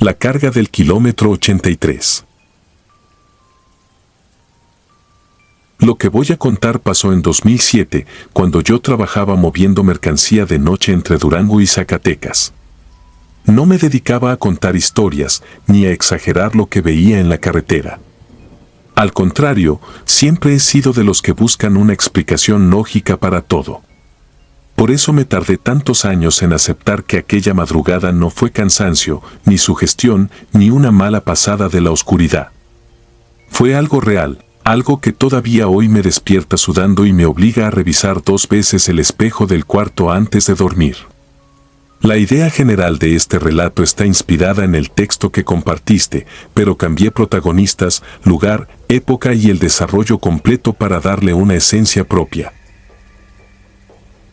La carga del kilómetro 83. Lo que voy a contar pasó en 2007, cuando yo trabajaba moviendo mercancía de noche entre Durango y Zacatecas. No me dedicaba a contar historias, ni a exagerar lo que veía en la carretera. Al contrario, siempre he sido de los que buscan una explicación lógica para todo. Por eso me tardé tantos años en aceptar que aquella madrugada no fue cansancio, ni sugestión, ni una mala pasada de la oscuridad. Fue algo real, algo que todavía hoy me despierta sudando y me obliga a revisar 2 veces el espejo del cuarto antes de dormir. La idea general de este relato está inspirada en el texto que compartiste, pero cambié protagonistas, lugar, época y el desarrollo completo para darle una esencia propia.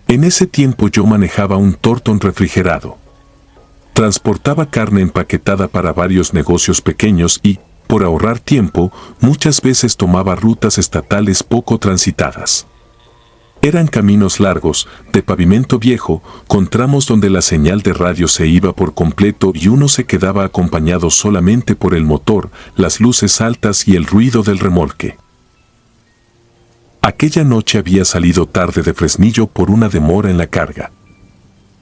En ese tiempo yo manejaba un Torton refrigerado. Transportaba carne empaquetada para varios negocios pequeños y, por ahorrar tiempo, muchas veces tomaba rutas estatales poco transitadas. Eran caminos largos, de pavimento viejo, con tramos donde la señal de radio se iba por completo y uno se quedaba acompañado solamente por el motor, las luces altas y el ruido del remolque. Aquella noche había salido tarde de Fresnillo por una demora en la carga.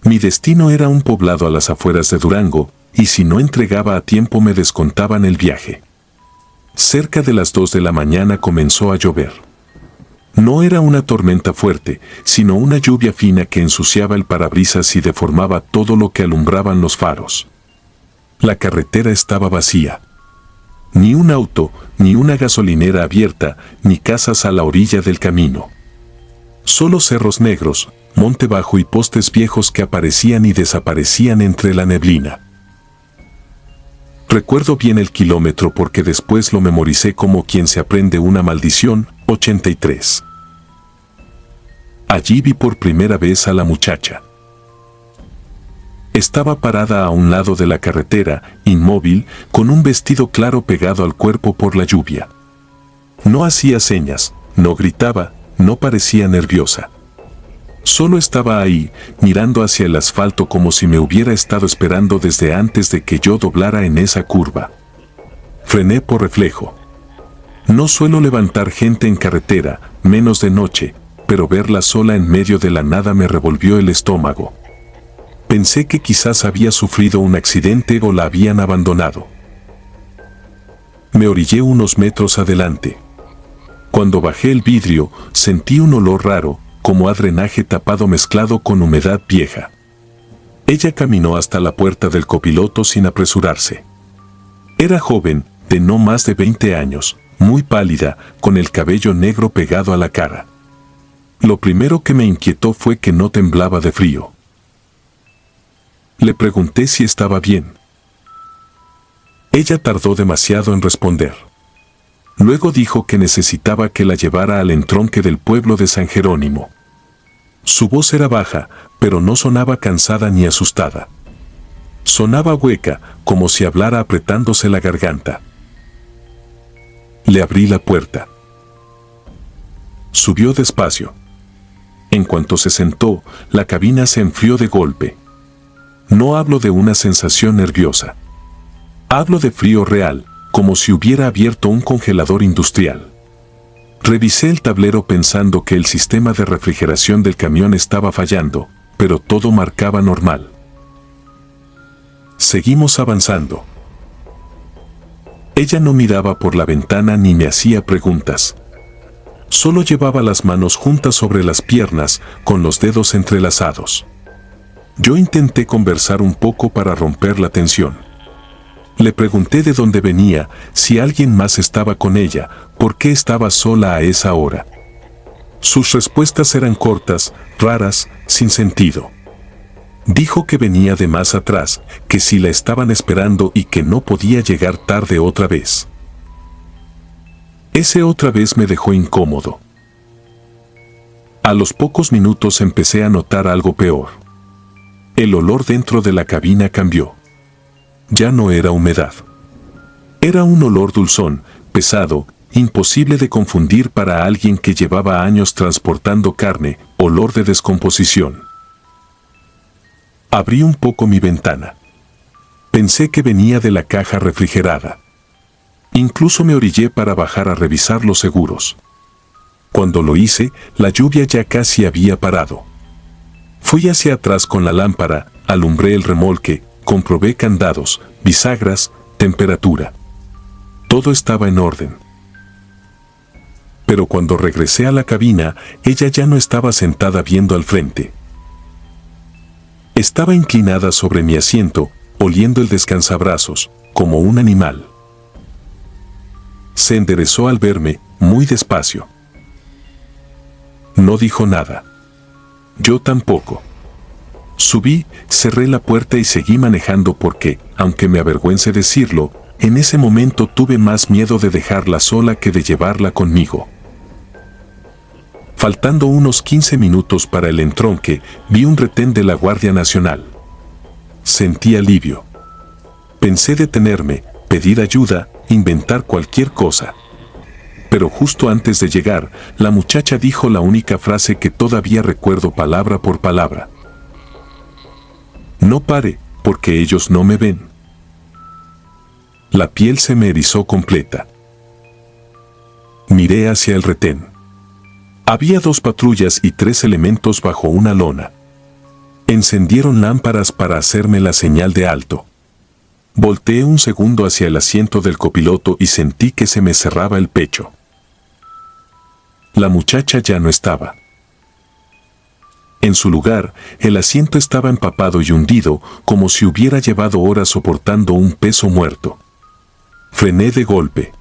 Mi destino era un poblado a las afueras de Durango, y si no entregaba a tiempo me descontaban el viaje. Cerca de las 2 de la mañana comenzó a llover. No era una tormenta fuerte, sino una lluvia fina que ensuciaba el parabrisas y deformaba todo lo que alumbraban los faros. La carretera estaba vacía. Ni un auto, ni una gasolinera abierta, ni casas a la orilla del camino. Solo cerros negros, monte bajo y postes viejos que aparecían y desaparecían entre la neblina. Recuerdo bien el kilómetro porque después lo memoricé como quien se aprende una maldición, 83. Allí vi por primera vez a la muchacha. Estaba parada a un lado de la carretera, inmóvil, con un vestido claro pegado al cuerpo por la lluvia. No hacía señas, no gritaba, no parecía nerviosa. Solo estaba ahí, mirando hacia el asfalto como si me hubiera estado esperando desde antes de que yo doblara en esa curva. Frené por reflejo. No suelo levantar gente en carretera, menos de noche, pero verla sola en medio de la nada me revolvió el estómago. Pensé que quizás había sufrido un accidente o la habían abandonado. Me orillé unos metros adelante. Cuando bajé el vidrio, sentí un olor raro, como a drenaje tapado mezclado con humedad vieja. Ella caminó hasta la puerta del copiloto sin apresurarse. Era joven, de no más de 20 años, muy pálida, con el cabello negro pegado a la cara. Lo primero que me inquietó fue que no temblaba de frío. Le pregunté si estaba bien. Ella tardó demasiado en responder. Luego dijo que necesitaba que la llevara al entronque del pueblo de San Jerónimo. Su voz era baja, pero no sonaba cansada ni asustada. Sonaba hueca, como si hablara apretándose la garganta. Le abrí la puerta. Subió despacio. En cuanto se sentó, la cabina se enfrió de golpe. No hablo de una sensación nerviosa. Hablo de frío real, como si hubiera abierto un congelador industrial. Revisé el tablero pensando que el sistema de refrigeración del camión estaba fallando, pero todo marcaba normal. Seguimos avanzando. Ella no miraba por la ventana ni me hacía preguntas. Solo llevaba las manos juntas sobre las piernas, con los dedos entrelazados. Yo intenté conversar un poco para romper la tensión. Le pregunté de dónde venía, si alguien más estaba con ella, por qué estaba sola a esa hora. Sus respuestas eran cortas, raras, sin sentido. Dijo que venía de más atrás, que si la estaban esperando y que no podía llegar tarde otra vez. Ese otra vez me dejó incómodo. A los pocos minutos empecé a notar algo peor. El olor dentro de la cabina cambió. Ya no era humedad. Era un olor dulzón, pesado, imposible de confundir para alguien que llevaba años transportando carne, olor de descomposición. Abrí un poco mi ventana. Pensé que venía de la caja refrigerada. Incluso me orillé para bajar a revisar los seguros. Cuando lo hice, la lluvia ya casi había parado. Fui hacia atrás con la lámpara, alumbré el remolque, comprobé candados, bisagras, temperatura. Todo estaba en orden. Pero cuando regresé a la cabina, ella ya no estaba sentada viendo al frente. Estaba inclinada sobre mi asiento, oliendo el descansabrazos, como un animal. Se enderezó al verme, muy despacio. No dijo nada. Yo tampoco. Subí, cerré la puerta y seguí manejando porque, aunque me avergüence decirlo, en ese momento tuve más miedo de dejarla sola que de llevarla conmigo. Faltando unos 15 minutos para el entronque, vi un retén de la Guardia Nacional. Sentí alivio. Pensé detenerme, pedir ayuda, inventar cualquier cosa. Pero justo antes de llegar, la muchacha dijo la única frase que todavía recuerdo palabra por palabra. No pare, porque ellos no me ven. La piel se me erizó completa. Miré hacia el retén. Había 2 patrullas y 3 elementos bajo una lona. Encendieron lámparas para hacerme la señal de alto. Volteé un segundo hacia el asiento del copiloto y sentí que se me cerraba el pecho. La muchacha ya no estaba. En su lugar, el asiento estaba empapado y hundido, como si hubiera llevado horas soportando un peso muerto. Frené de golpe.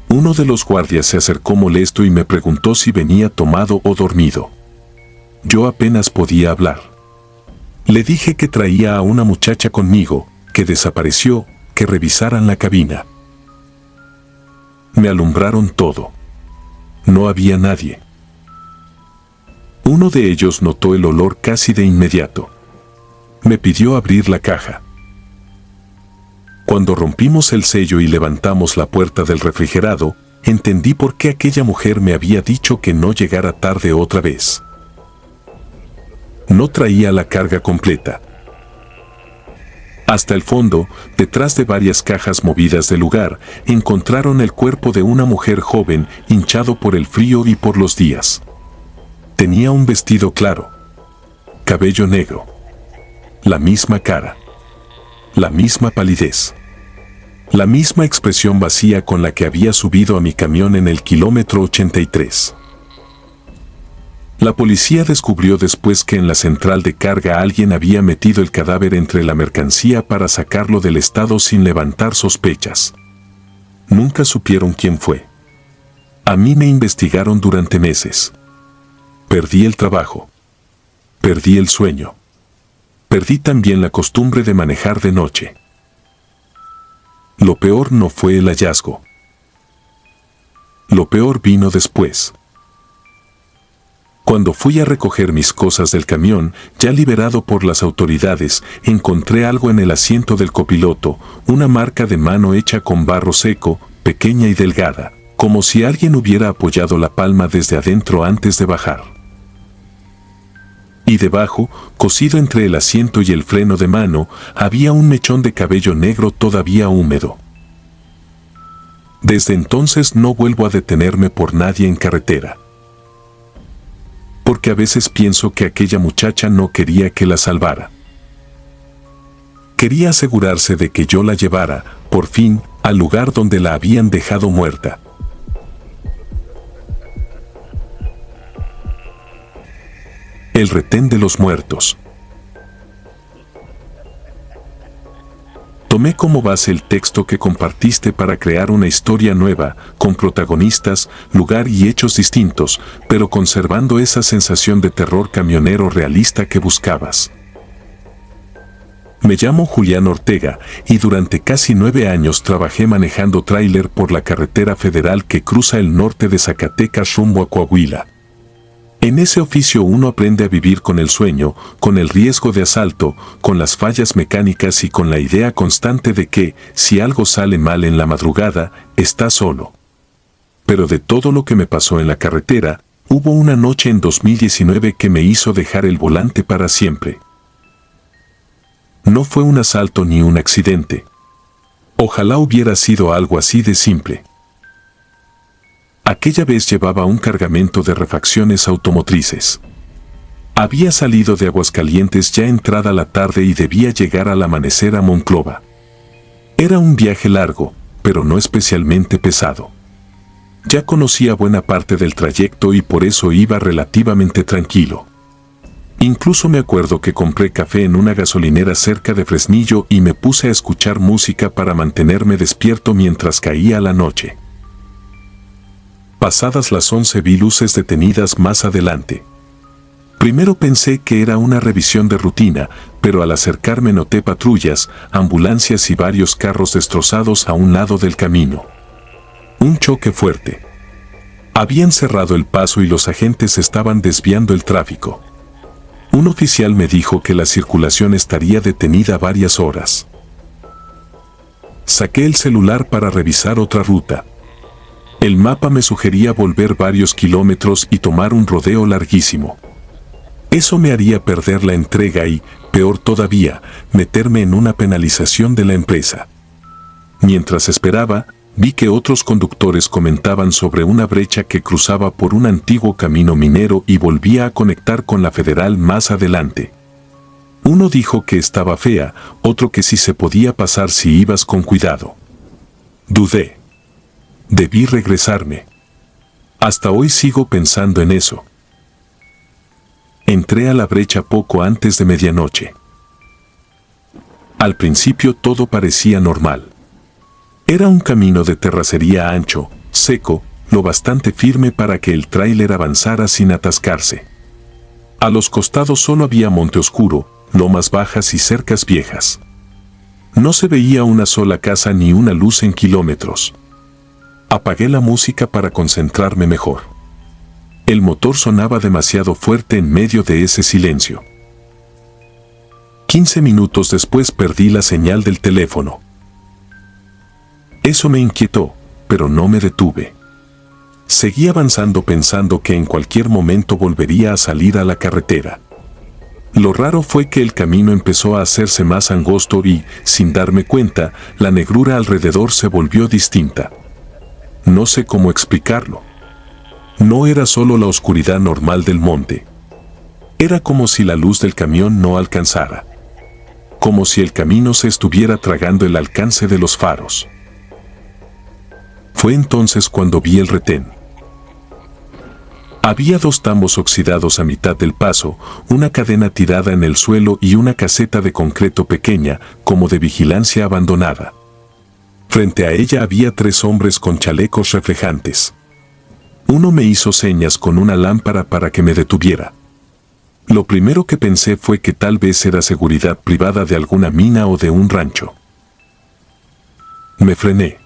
Uno de los guardias se acercó molesto y me preguntó si venía tomado o dormido. Yo apenas podía hablar. Le dije que traía a una muchacha conmigo, que desapareció, que revisaran la cabina. Me alumbraron todo. No había nadie. Uno de ellos notó el olor casi de inmediato. Me pidió abrir la caja. Cuando rompimos el sello y levantamos la puerta del refrigerado, entendí por qué aquella mujer me había dicho que no llegara tarde otra vez. No traía la carga completa. Hasta el fondo, detrás de varias cajas movidas del lugar, encontraron el cuerpo de una mujer joven, hinchado por el frío y por los días. Tenía un vestido claro, cabello negro, la misma cara, la misma palidez, la misma expresión vacía con la que había subido a mi camión en el kilómetro 83. La policía descubrió después que en la central de carga alguien había metido el cadáver entre la mercancía para sacarlo del estado sin levantar sospechas. Nunca supieron quién fue. A mí me investigaron durante meses. Perdí el trabajo. Perdí el sueño. Perdí también la costumbre de manejar de noche. Lo peor no fue el hallazgo. Lo peor vino después. Cuando fui a recoger mis cosas del camión, ya liberado por las autoridades, encontré algo en el asiento del copiloto, una marca de mano hecha con barro seco, pequeña y delgada, como si alguien hubiera apoyado la palma desde adentro antes de bajar. Y debajo, cosido entre el asiento y el freno de mano, había un mechón de cabello negro todavía húmedo. Desde entonces no vuelvo a detenerme por nadie en carretera. Porque a veces pienso que aquella muchacha no quería que la salvara. Quería asegurarse de que yo la llevara, por fin, al lugar donde la habían dejado muerta. El retén de los muertos. Tomé como base el texto que compartiste para crear una historia nueva, con protagonistas, lugar y hechos distintos, pero conservando esa sensación de terror camionero realista que buscabas. Me llamo Julián Ortega y durante casi 9 años trabajé manejando tráiler por la carretera federal que cruza el norte de Zacatecas rumbo a Coahuila. En ese oficio uno aprende a vivir con el sueño, con el riesgo de asalto, con las fallas mecánicas y con la idea constante de que, si algo sale mal en la madrugada, está solo. Pero de todo lo que me pasó en la carretera, hubo una noche en 2019 que me hizo dejar el volante para siempre. No fue un asalto ni un accidente. Ojalá hubiera sido algo así de simple. Aquella vez llevaba un cargamento de refacciones automotrices. Había salido de Aguascalientes ya entrada la tarde y debía llegar al amanecer a Monclova. Era un viaje largo, pero no especialmente pesado. Ya conocía buena parte del trayecto y por eso iba relativamente tranquilo. Incluso me acuerdo que compré café en una gasolinera cerca de Fresnillo y me puse a escuchar música para mantenerme despierto mientras caía la noche. Pasadas las 11 vi luces detenidas más adelante. Primero pensé que era una revisión de rutina, pero al acercarme noté patrullas, ambulancias y varios carros destrozados a un lado del camino. Un choque fuerte. Habían cerrado el paso y los agentes estaban desviando el tráfico. Un oficial me dijo que la circulación estaría detenida varias horas. Saqué el celular para revisar otra ruta. El mapa me sugería volver varios kilómetros y tomar un rodeo larguísimo. Eso me haría perder la entrega y, peor todavía, meterme en una penalización de la empresa. Mientras esperaba, vi que otros conductores comentaban sobre una brecha que cruzaba por un antiguo camino minero y volvía a conectar con la federal más adelante. Uno dijo que estaba fea, otro que sí se podía pasar si ibas con cuidado. Dudé. Debí regresarme. Hasta hoy sigo pensando en eso. Entré a la brecha poco antes de medianoche. Al principio todo parecía normal. Era un camino de terracería ancho, seco, lo bastante firme para que el tráiler avanzara sin atascarse. A los costados solo había monte oscuro, lomas bajas y cercas viejas. No se veía una sola casa ni una luz en kilómetros. Apagué la música para concentrarme mejor. El motor sonaba demasiado fuerte en medio de ese silencio. 15 minutos después perdí la señal del teléfono. Eso me inquietó, pero no me detuve. Seguí avanzando pensando que en cualquier momento volvería a salir a la carretera. Lo raro fue que el camino empezó a hacerse más angosto y, sin darme cuenta, la negrura alrededor se volvió distinta. No sé cómo explicarlo. No era solo la oscuridad normal del monte. Era como si la luz del camión no alcanzara. Como si el camino se estuviera tragando el alcance de los faros. Fue entonces cuando vi el retén. Había 2 tambos oxidados a mitad del paso, una cadena tirada en el suelo y una caseta de concreto pequeña, como de vigilancia abandonada. Frente a ella había 3 hombres con chalecos reflejantes. Uno me hizo señas con una lámpara para que me detuviera. Lo primero que pensé fue que tal vez era seguridad privada de alguna mina o de un rancho. Me frené.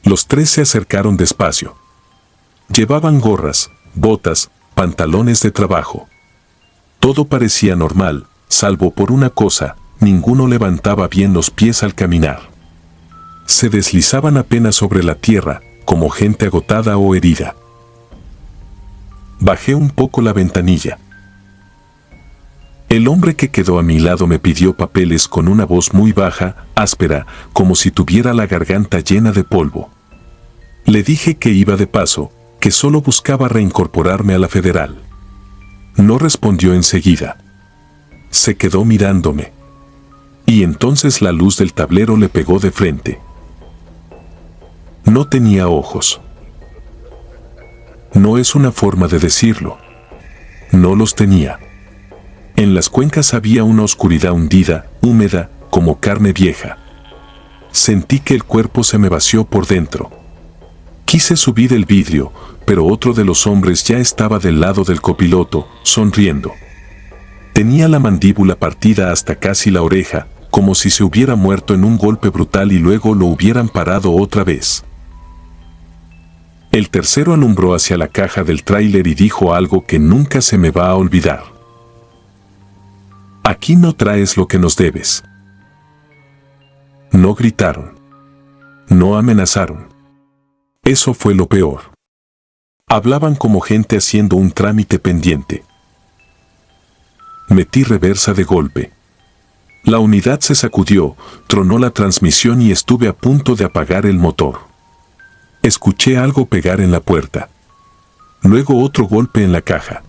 Los 3 se acercaron despacio. Llevaban gorras, botas, pantalones de trabajo. Todo parecía normal, salvo por una cosa, ninguno levantaba bien los pies al caminar. Se deslizaban apenas sobre la tierra, como gente agotada o herida. Bajé un poco la ventanilla. El hombre que quedó a mi lado me pidió papeles con una voz muy baja, áspera, como si tuviera la garganta llena de polvo. Le dije que iba de paso, que solo buscaba reincorporarme a la federal. No respondió enseguida. Se quedó mirándome. Y entonces la luz del tablero le pegó de frente. No tenía ojos. No es una forma de decirlo. No los tenía. En las cuencas había una oscuridad hundida, húmeda, como carne vieja. Sentí que el cuerpo se me vació por dentro. Quise subir el vidrio, pero otro de los hombres ya estaba del lado del copiloto, sonriendo. Tenía la mandíbula partida hasta casi la oreja, como si se hubiera muerto en un golpe brutal y luego lo hubieran parado otra vez. El tercero alumbró hacia la caja del tráiler y dijo algo que nunca se me va a olvidar. Aquí no traes lo que nos debes. No gritaron. No amenazaron. Eso fue lo peor. Hablaban como gente haciendo un trámite pendiente. Metí reversa de golpe. La unidad se sacudió, tronó la transmisión y estuve a punto de apagar el motor. Escuché algo pegar en la puerta. Luego otro golpe en la caja.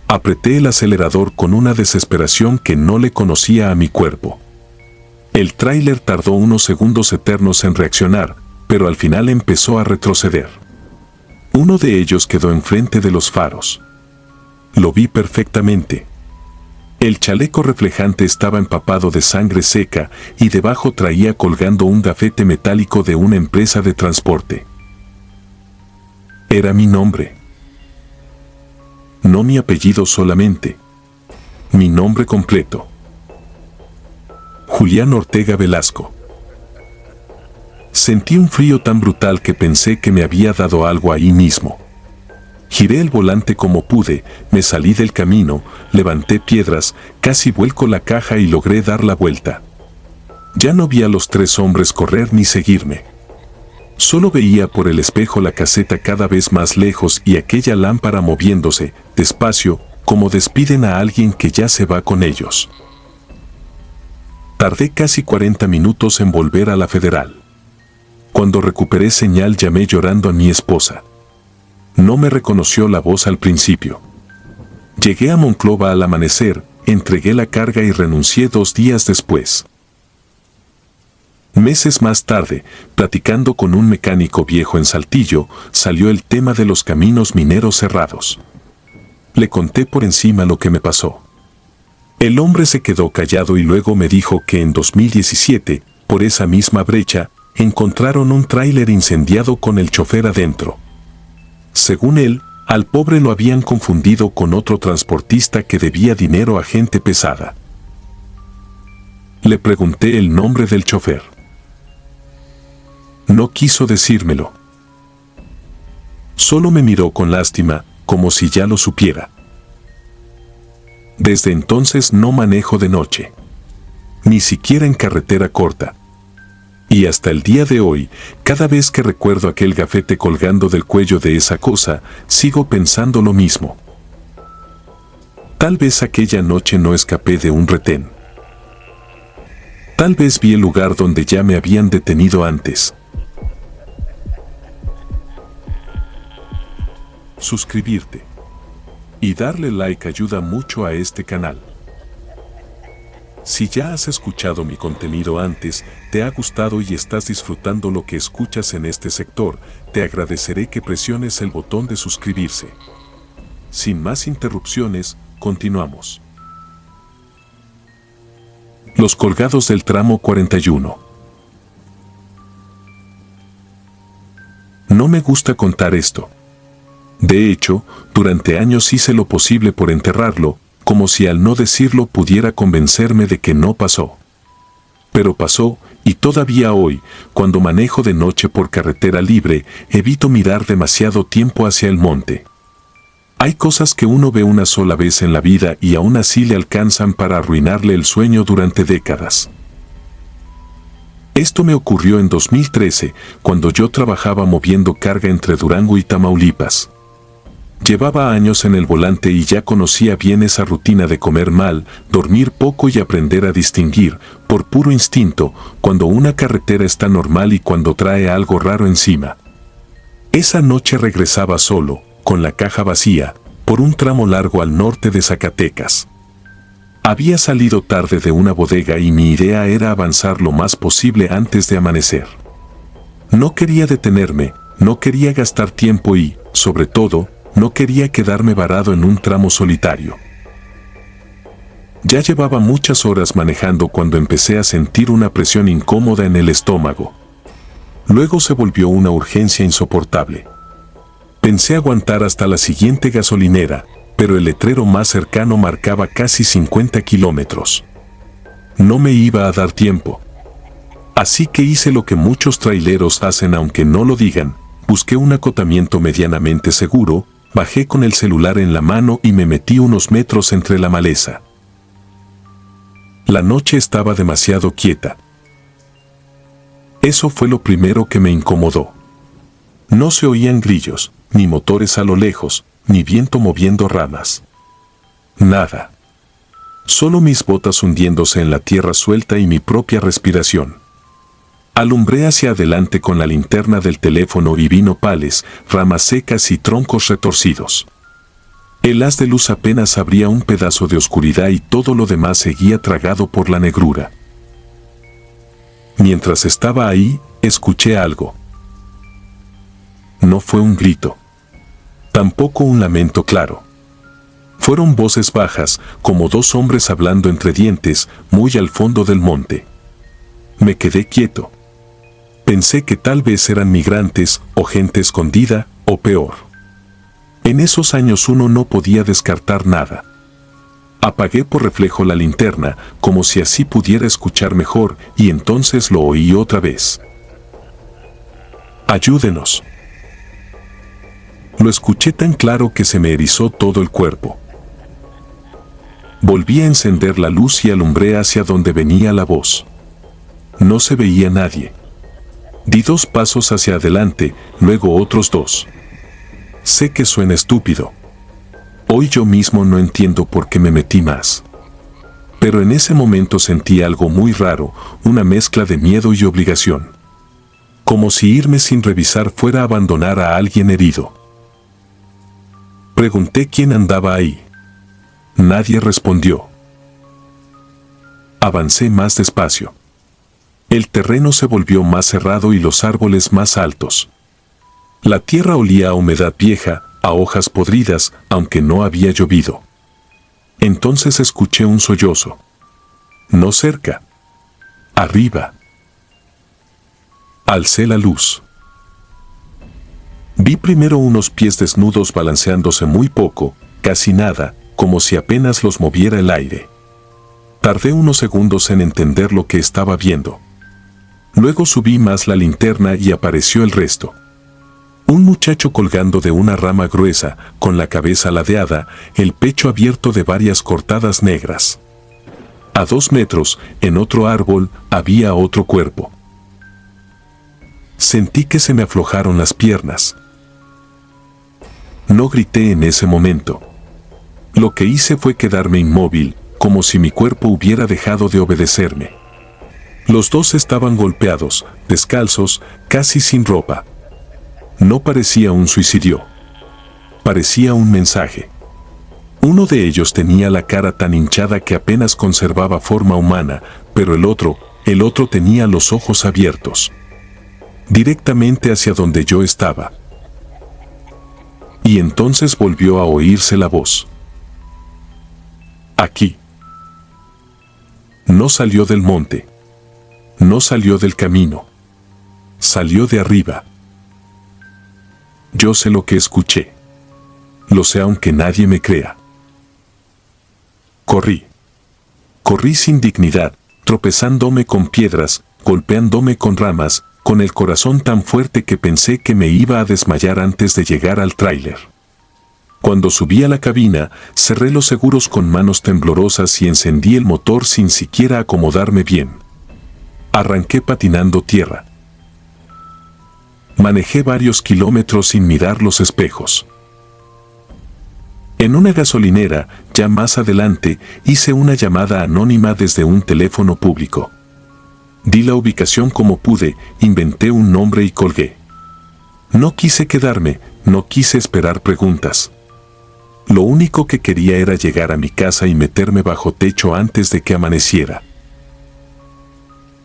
Apreté el acelerador con una desesperación que no le conocía a mi cuerpo. El tráiler tardó unos segundos eternos en reaccionar, pero al final empezó a retroceder. Uno de ellos quedó enfrente de los faros. Lo vi perfectamente. El chaleco reflejante estaba empapado de sangre seca y debajo traía colgando un gafete metálico de una empresa de transporte. Era mi nombre. No mi apellido solamente. Mi nombre completo. Julián Ortega Velasco. Sentí un frío tan brutal que pensé que me había dado algo ahí mismo. Giré el volante como pude, me salí del camino, levanté piedras, casi vuelco la caja y logré dar la vuelta. Ya no vi a los tres hombres correr ni seguirme. Solo veía por el espejo la caseta cada vez más lejos y aquella lámpara moviéndose, despacio, como despiden a alguien que ya se va con ellos. Tardé casi 40 minutos en volver a la Federal. Cuando recuperé señal llamé llorando a mi esposa. No me reconoció la voz al principio. Llegué a Monclova al amanecer, entregué la carga y renuncié 2 días después. Meses más tarde, platicando con un mecánico viejo en Saltillo, salió el tema de los caminos mineros cerrados. Le conté por encima lo que me pasó. El hombre se quedó callado y luego me dijo que en 2017, por esa misma brecha, encontraron un tráiler incendiado con el chofer adentro. Según él, al pobre lo habían confundido con otro transportista que debía dinero a gente pesada. Le pregunté el nombre del chofer. No quiso decírmelo. Solo me miró con lástima, como si ya lo supiera. Desde entonces no manejo de noche. Ni siquiera en carretera corta. Y hasta el día de hoy, cada vez que recuerdo aquel gafete colgando del cuello de esa cosa, sigo pensando lo mismo. Tal vez aquella noche no escapé de un retén. Tal vez vi el lugar donde ya me habían detenido antes. Suscribirte y darle like ayuda mucho a este canal. Si ya has escuchado mi contenido antes, te ha gustado y estás disfrutando lo que escuchas en este sector, te agradeceré que presiones el botón de suscribirse. Sin más interrupciones, continuamos. Los colgados del tramo 41. No me gusta contar esto. De hecho, durante años hice lo posible por enterrarlo, como si al no decirlo pudiera convencerme de que no pasó. Pero pasó, y todavía hoy, cuando manejo de noche por carretera libre, evito mirar demasiado tiempo hacia el monte. Hay cosas que uno ve una sola vez en la vida y aún así le alcanzan para arruinarle el sueño durante décadas. Esto me ocurrió en 2013, cuando yo trabajaba moviendo carga entre Durango y Tamaulipas. Llevaba años en el volante y ya conocía bien esa rutina de comer mal, dormir poco y aprender a distinguir, por puro instinto, cuando una carretera está normal y cuando trae algo raro encima. Esa noche regresaba solo, con la caja vacía, por un tramo largo al norte de Zacatecas. Había salido tarde de una bodega y mi idea era avanzar lo más posible antes de amanecer. No quería detenerme, no quería gastar tiempo y, sobre todo, no quería quedarme varado en un tramo solitario. Ya llevaba muchas horas manejando cuando empecé a sentir una presión incómoda en el estómago. Luego se volvió una urgencia insoportable. Pensé aguantar hasta la siguiente gasolinera, pero el letrero más cercano marcaba casi 50 kilómetros. No me iba a dar tiempo. Así que hice lo que muchos traileros hacen aunque no lo digan, busqué un acotamiento medianamente seguro, bajé con el celular en la mano y me metí unos metros entre la maleza. La noche estaba demasiado quieta. Eso fue lo primero que me incomodó. No se oían grillos, ni motores a lo lejos, ni viento moviendo ramas. Nada. Solo mis botas hundiéndose en la tierra suelta y mi propia respiración. Alumbré hacia adelante con la linterna del teléfono y vi nopales, ramas secas y troncos retorcidos. El haz de luz apenas abría un pedazo de oscuridad y todo lo demás seguía tragado por la negrura. Mientras estaba ahí, escuché algo. No fue un grito. Tampoco un lamento claro. Fueron voces bajas, como dos hombres hablando entre dientes, muy al fondo del monte. Me quedé quieto. Pensé que tal vez eran migrantes, o gente escondida, o peor. En esos años uno no podía descartar nada. Apagué por reflejo la linterna, como si así pudiera escuchar mejor, y entonces lo oí otra vez. ¡Ayúdenos! Lo escuché tan claro que se me erizó todo el cuerpo. Volví a encender la luz y alumbré hacia donde venía la voz. No se veía nadie. Di 2 pasos hacia adelante, luego otros 2. Sé que suena estúpido. Hoy yo mismo no entiendo por qué me metí más. Pero en ese momento sentí algo muy raro, una mezcla de miedo y obligación. Como si irme sin revisar fuera a abandonar a alguien herido. Pregunté quién andaba ahí. Nadie respondió. Avancé más despacio. El terreno se volvió más cerrado y los árboles más altos. La tierra olía a humedad vieja, a hojas podridas, aunque no había llovido. Entonces escuché un sollozo. No cerca. Arriba. Alcé la luz. Vi primero unos pies desnudos balanceándose muy poco, casi nada, como si apenas los moviera el aire. Tardé unos segundos en entender lo que estaba viendo. Luego subí más la linterna y apareció el resto. Un muchacho colgando de una rama gruesa, con la cabeza ladeada, el pecho abierto de varias cortadas negras. A 2 metros, en otro árbol, había otro cuerpo. Sentí que se me aflojaron las piernas. No grité en ese momento. Lo que hice fue quedarme inmóvil, como si mi cuerpo hubiera dejado de obedecerme. Los dos estaban golpeados, descalzos, casi sin ropa. No parecía un suicidio. Parecía un mensaje. Uno de ellos tenía la cara tan hinchada que apenas conservaba forma humana, pero el otro tenía los ojos abiertos. Directamente hacia donde yo estaba. Y entonces volvió a oírse la voz. Aquí. No salió del monte. No salió del camino. Salió de arriba. Yo sé lo que escuché. Lo sé aunque nadie me crea. Corrí. Corrí sin dignidad, tropezándome con piedras, golpeándome con ramas, con el corazón tan fuerte que pensé que me iba a desmayar antes de llegar al tráiler. Cuando subí a la cabina, cerré los seguros con manos temblorosas y encendí el motor sin siquiera acomodarme bien. Arranqué patinando tierra. Manejé varios kilómetros sin mirar los espejos. En una gasolinera, ya más adelante, hice una llamada anónima desde un teléfono público. Di la ubicación como pude, inventé un nombre y colgué. No quise quedarme, no quise esperar preguntas. Lo único que quería era llegar a mi casa y meterme bajo techo antes de que amaneciera.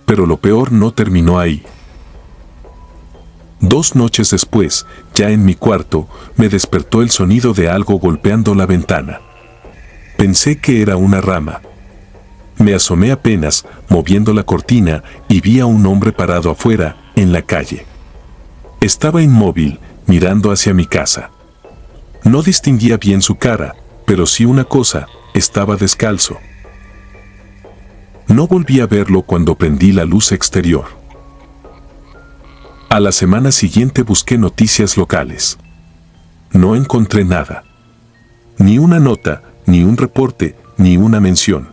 Pero lo peor no terminó ahí. 2 noches después, ya en mi cuarto, me despertó el sonido de algo golpeando la ventana. Pensé que era una rama. Me asomé apenas, moviendo la cortina, y vi a un hombre parado afuera, en la calle. Estaba inmóvil, mirando hacia mi casa. No distinguía bien su cara, pero sí una cosa, estaba descalzo. No volví a verlo cuando prendí la luz exterior. A la semana siguiente busqué noticias locales. No encontré nada. Ni una nota, ni un reporte, ni una mención.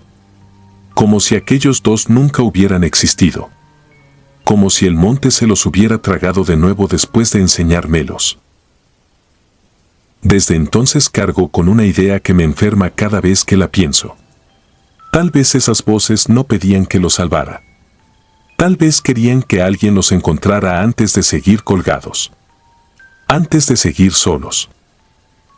Como si aquellos dos nunca hubieran existido. Como si el monte se los hubiera tragado de nuevo después de enseñármelos. Desde entonces cargo con una idea que me enferma cada vez que la pienso. Tal vez esas voces no pedían que los salvara. Tal vez querían que alguien los encontrara antes de seguir colgados. Antes de seguir solos.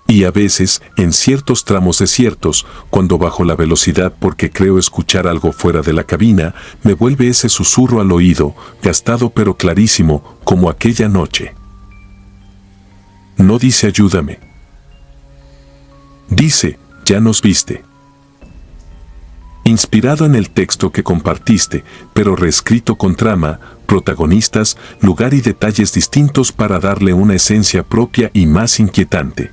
Y a veces, en ciertos tramos desiertos, cuando bajo la velocidad porque creo escuchar algo fuera de la cabina, me vuelve ese susurro al oído, gastado pero clarísimo, como aquella noche. No dice ayúdame. Dice, ya nos viste. Inspirado en el texto que compartiste, pero reescrito con trama, protagonistas, lugar y detalles distintos para darle una esencia propia y más inquietante.